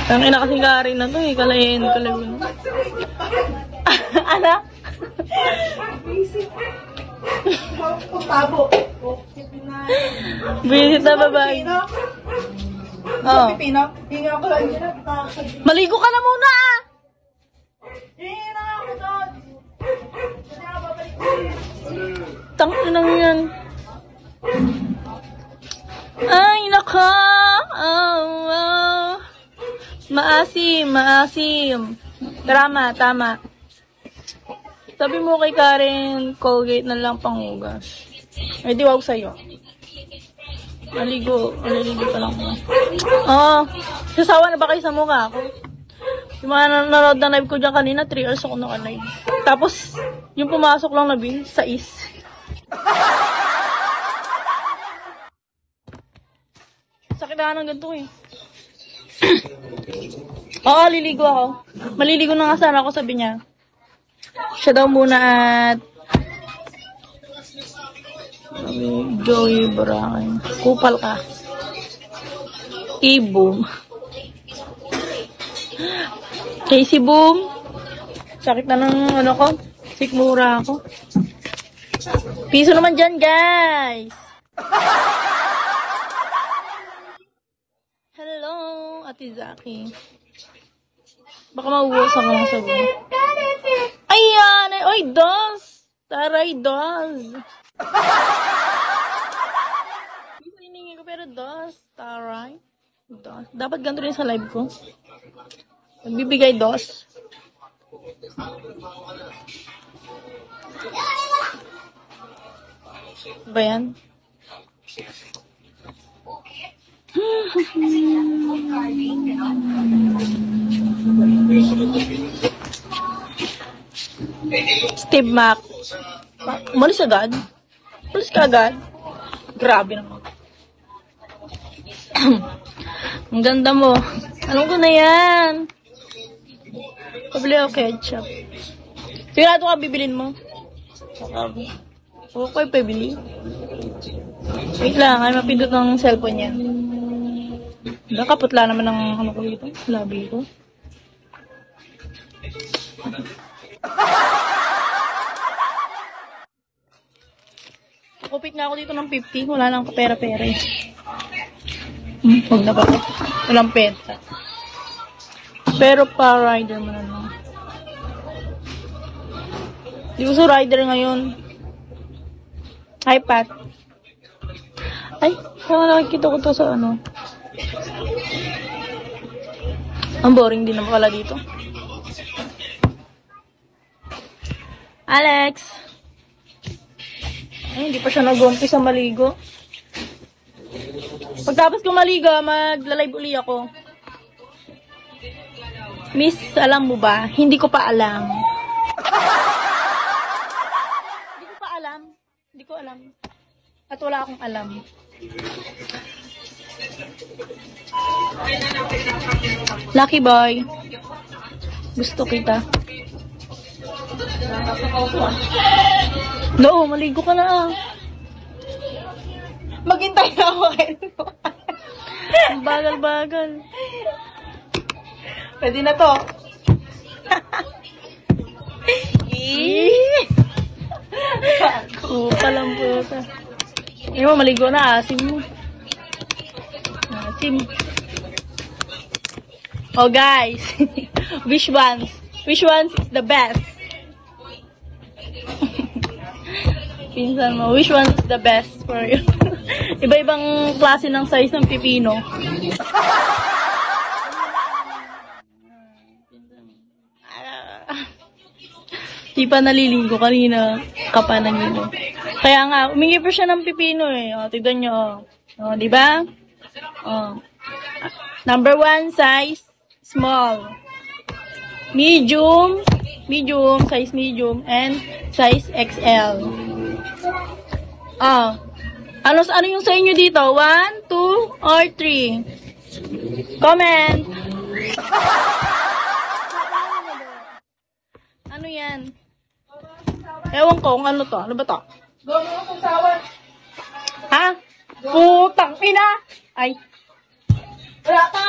Ang ina kasi Karen na to eh. Kalayin. Ano? Visit na babae. Oh. Maligo ka na muna ah! Tangin lang yan. Ay, naka! Oh. Maasim. Tama. Sabi mo kay Karen, Colgate na lang panghugas. Eh, di wag sa'yo. Maliligo ka lang. Oh, sasawa na ba kayo sa mukha ko? Yung mga nanonood na live ko dyan kanina, 3 hours ako naka-live. Tapos, yung pumasok lang na bin, 6. Sakit na ng ganito eh. Oo, liligo ako. Maliligo na nga sana ako, sabi niya. Siya daw muna at Joey Barangay. Kupal ka. Boom. Casey Boom. Sakit na ng ano ko. Sikmura ako. Piso naman dyan, guys. Hello, Ate Zaki. Baka mauwas ako ng sabon. Ayan! Ay, dos! Taray, dos! Hindi ko hiningi ko, pero dos. Taray. Dos. Dapat ganito rin sa live ko. Magbibigay dos. Ba yan? Steve Mac. Umalis agad? Umalis ka agad? Grabe naman. Ang ganda mo. Alam ko na yan. Pabili ako ketchup. Sigurado ka bibilin mo? Okay, pabili. Wait lang, ay mapindot ng cellphone niya. Nakaputla naman ng ano ko dito. Labi ko. Kupit nga ako dito ng 50. Wala lang kapera-pera eh. Huwag na ba? Walang penta. Pero pa-rider mo na lang. Di ko sa rider ngayon. Hi, Pat. Ay, nakikita ko to sa ano. Ang boring din naman pala dito. Alex! Ay, hindi pa siya nag-umpisa maligo. Pagtapos ko maligo, magla-live uli ako. Miss, alam mo ba? Hindi ko pa alam. Hindi ko alam. At wala akong alam. Lucky boy. Gusto kita. No, maligo ka na ah. Maghintay na ako kayo. Bagal-bagal. Pwede na to. Palang puta. Hindi mo, maligo na. Asim mo. Asim. Oh, guys. Which ones is the best? Pinsan mo, which one is the best for you? Iba-ibang klase ng size ng pipino. Di pa naliligo kanina. Kapa naliligo. Kaya nga, umingi pa siya ng pipino eh. O, tignan nyo. O, di ba? O. Number 1, size small. Medium, size medium, and size XL. Ano yung sa inyo dito? 1, 2, or 3? Comment! Ano yan? Ewan ko kung ano to. Ano ba to? Ha? Putang ina! Ay. Wala ka!